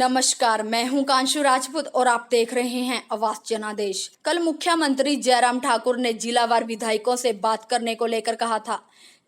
नमस्कार, मैं हूं कांशु राजपूत और आप देख रहे हैं आवाज जनादेश। कल मुख्यमंत्री जयराम ठाकुर ने जिलावार विधायकों से बात करने को लेकर कहा था,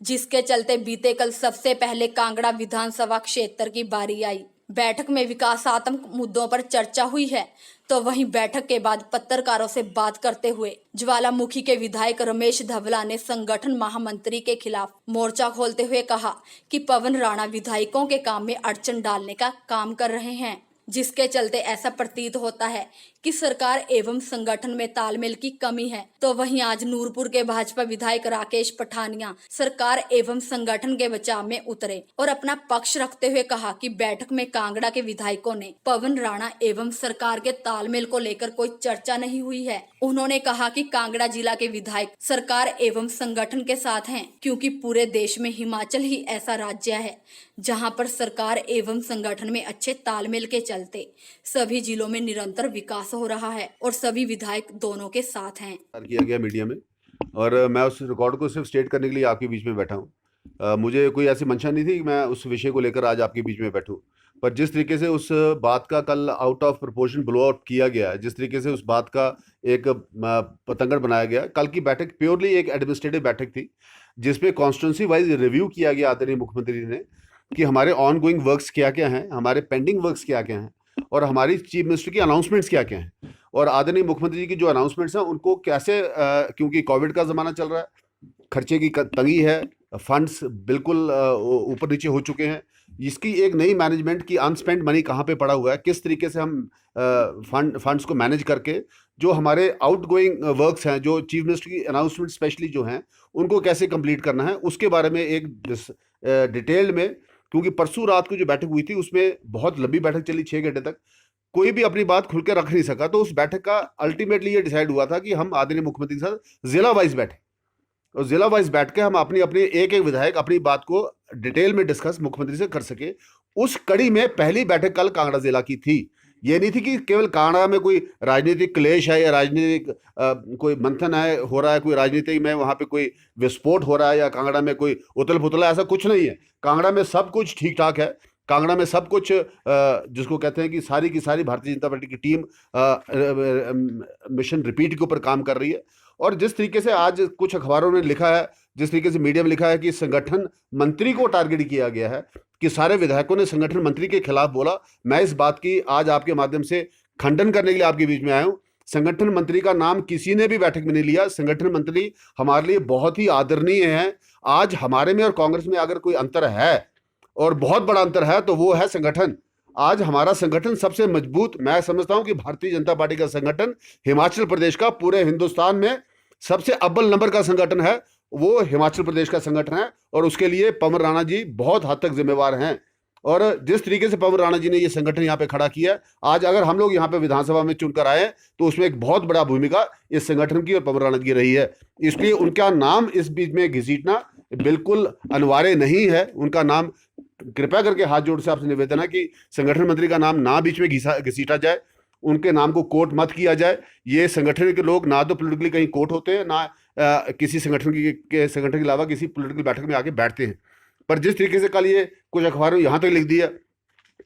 जिसके चलते बीते कल सबसे पहले कांगड़ा विधानसभा क्षेत्र की बारी आई। बैठक में विकासात्मक मुद्दों पर चर्चा हुई है, तो वहीं बैठक के बाद पत्रकारों से बात करते हुए ज्वालामुखी के विधायक रमेश धवला ने संगठन महामंत्री के खिलाफ मोर्चा खोलते हुए कहा कि पवन राणा विधायकों के काम में अड़चन डालने का काम कर रहे हैं, जिसके चलते ऐसा प्रतीत होता है कि सरकार एवं संगठन में तालमेल की कमी है। तो वहीं आज नूरपुर के भाजपा विधायक राकेश पठानिया सरकार एवं संगठन के बचाव में उतरे और अपना पक्ष रखते हुए कहा कि बैठक में कांगड़ा के विधायकों ने पवन राणा एवं सरकार के तालमेल को लेकर कोई चर्चा नहीं हुई है। उन्होंने कहा कि कांगड़ा जिला के विधायक सरकार एवं संगठन के साथ हैं, क्योंकि पूरे देश में हिमाचल ही ऐसा राज्य है जहां पर सरकार एवं संगठन में अच्छे तालमेल के चलते सभी जिलों में निरंतर विकास हो रहा है और सभी विधायक दोनों के साथ हैं। किया गया मीडिया में, और मैं उस रिकॉर्ड को सिर्फ स्टेट करने के लिए आपके बीच में बैठा हूँ। मुझे कोई ऐसी मंशा नहीं थी कि मैं उस विषय को लेकर आज आपके बीच में बैठूं, पर जिस तरीके से उस बात का कल out of proportion blow out किया गया, जिस तरीके से उस बात का एक पतंगड़ बनाया गया। कल की बैठक प्योरली एक एडमिनिस्ट्रेटिव बैठक थी, जिसपे कॉन्स्टिट्यूंसी वाइज रिव्यू किया गया आदरणीय मुख्यमंत्री ने कि हमारे ऑन गोइंग वर्क्स क्या क्या हैं, हमारे पेंडिंग वर्क्स क्या क्या हैं, और हमारी चीफ मिनिस्टर की अनाउंसमेंट्स क्या क्या हैं, और आदरणीय मुख्यमंत्री जी की जो अनाउंसमेंट्स हैं उनको कैसे, क्योंकि कोविड का ज़माना चल रहा है, खर्चे की तंगी है, फंड्स बिल्कुल ऊपर नीचे हो चुके हैं, इसकी एक नई मैनेजमेंट की अनस्पेंड मनी कहाँ पे पड़ा हुआ है, किस तरीके से हम फंड्स को मैनेज करके जो हमारे आउटगोइंग वर्क्स हैं, जो चीफ मिनिस्टर की अनाउंसमेंट स्पेशली जो हैं, उनको कैसे कंप्लीट करना है, उसके बारे में एक डिटेल्ड में, क्योंकि परसों रात को जो बैठक हुई थी उसमें बहुत लंबी बैठक चली, 6 घंटे तक कोई भी अपनी बात खुल के रख नहीं सका। तो उस बैठक का अल्टीमेटली ये डिसाइड हुआ था कि हम आदरणीय मुख्यमंत्री के साथ जिला वाइज बैठे, और जिला वाइज बैठ के हम अपनी अपनी एक विधायक अपनी बात को डिटेल में डिस्कस मुख्यमंत्री से कर सके। उस कड़ी में पहली बैठक कल कांगड़ा जिला की थी। ये नहीं थी कि केवल कांगड़ा में कोई राजनीतिक क्लेश है या राजनीतिक कोई मंथन है, हो रहा है, कोई राजनीति में वहाँ पे कोई विस्फोट हो रहा है, या कांगड़ा में कोई उथल पुथल है, ऐसा कुछ नहीं है। कांगड़ा में सब कुछ ठीक ठाक है। कांगड़ा में सब कुछ जिसको कहते हैं कि सारी की सारी भारतीय जनता पार्टी की टीम मिशन रिपीट के ऊपर काम कर रही है। और जिस तरीके से आज कुछ अखबारों ने लिखा है, जिस तरीके से मीडिया में लिखा है कि संगठन मंत्री को टारगेट किया गया है, कि सारे विधायकों ने संगठन मंत्री के खिलाफ बोला, मैं इस बात की आज आपके माध्यम से खंडन करने के लिए आपके बीच में आया हूँ। संगठन मंत्री का नाम किसी ने भी बैठक में नहीं लिया। संगठन मंत्री हमारे लिए बहुत ही आदरणीय हैं। आज हमारे में और कांग्रेस में अगर कोई अंतर है, और बहुत बड़ा अंतर है, तो वो है संगठन। आज हमारा संगठन सबसे मजबूत, मैं समझता हूं कि भारतीय जनता पार्टी का संगठन हिमाचल प्रदेश का पूरे हिंदुस्तान में सबसे अव्वल नंबर का संगठन है, वो हिमाचल प्रदेश का संगठन है, और उसके लिए पवन राणा जी बहुत हद तक जिम्मेवार हैं। और जिस तरीके से पवन राणा जी ने ये संगठन यहाँ पे खड़ा किया, आज अगर हम लोग यहाँ पे विधानसभा में चुनकर आए तो उसमें एक बहुत बड़ा भूमिका इस संगठन की और पवन राणा की रही है। इसलिए उनका नाम इस बीच में घसीटना बिल्कुल अनिवार्य नहीं है। उनका नाम, कृपया करके हाथ जोड़ से आपसे निवेदन है कि संगठन मंत्री का नाम ना बीच में घसीटा जाए, उनके नाम को कोट मत किया जाए। ये संगठन के लोग ना तो पॉलिटिकली कहीं कोट होते हैं, ना किसी संगठन के अलावा किसी पॉलिटिकल बैठक में आके बैठते हैं। पर जिस तरीके से कल ये कुछ अखबारों यहाँ तक लिख दिया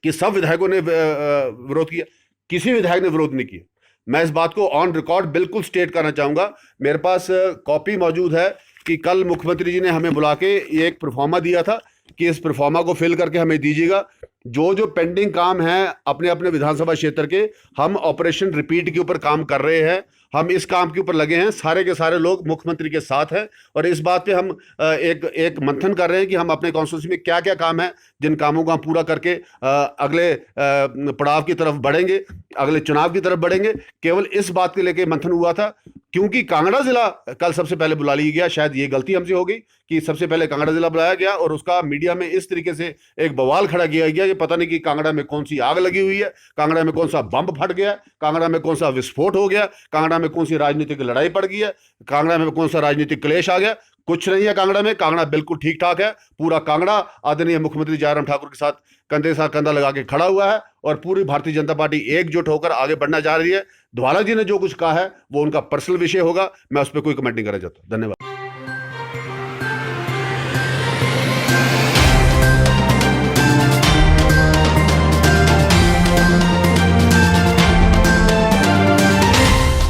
कि सब विधायकों ने विरोध किया, किसी विधायक ने विरोध नहीं किया। मैं इस बात को ऑन रिकॉर्ड बिल्कुल स्टेट करना चाहूँगा। मेरे पास कॉपी मौजूद है कि कल मुख्यमंत्री जी ने हमें बुला के ये एक प्रोफार्मा दिया था कि इस प्रोफार्मा को फिल करके हमें दीजिएगा। जो जो पेंडिंग काम है अपने अपने विधानसभा क्षेत्र के, हम ऑपरेशन रिपीट के ऊपर काम कर रहे हैं, हम इस काम के ऊपर लगे हैं। सारे के सारे लोग मुख्यमंत्री के साथ हैं, और इस बात पे हम एक मंथन कर रहे हैं कि हम अपने कॉन्स्टिट्यूंसी में क्या क्या काम है, जिन कामों को हम पूरा करके अगले पड़ाव की तरफ बढ़ेंगे, अगले चुनाव की तरफ बढ़ेंगे। केवल इस बात के लेके मंथन हुआ था, क्योंकि कांगड़ा जिला कल सबसे पहले बुला लिया गया। शायद ये गलती हमसे हो गई कि सबसे पहले कांगड़ा जिला बुलाया गया, और उसका मीडिया में इस तरीके से एक बवाल खड़ा किया गया कि पता नहीं कि कांगड़ा में कौन सी आग लगी हुई है, कांगड़ा में कौन सा बम फट गया, कांगड़ा में कौन सा विस्फोट हो गया, कांगड़ा में कौन सी राजनीतिक लड़ाई पड़ गई है, कांगड़ा में कौन सा राजनीतिक क्लेश आ गया। कुछ नहीं है कांगड़ा में। कांगड़ा बिल्कुल ठीक ठाक है। पूरा कांगड़ा आदरणीय मुख्यमंत्री जयराम ठाकुर के साथ कंधे के साथ कंधा लगा के खड़ा हुआ है, और पूरी भारतीय जनता पार्टी एकजुट होकर आगे बढ़ना जा रही है। धवाला जी ने जो कुछ कहा है वो उनका पर्सनल विषय होगा, मैं उस पर कोई कमेंट नहीं करना चाहता। धन्यवाद।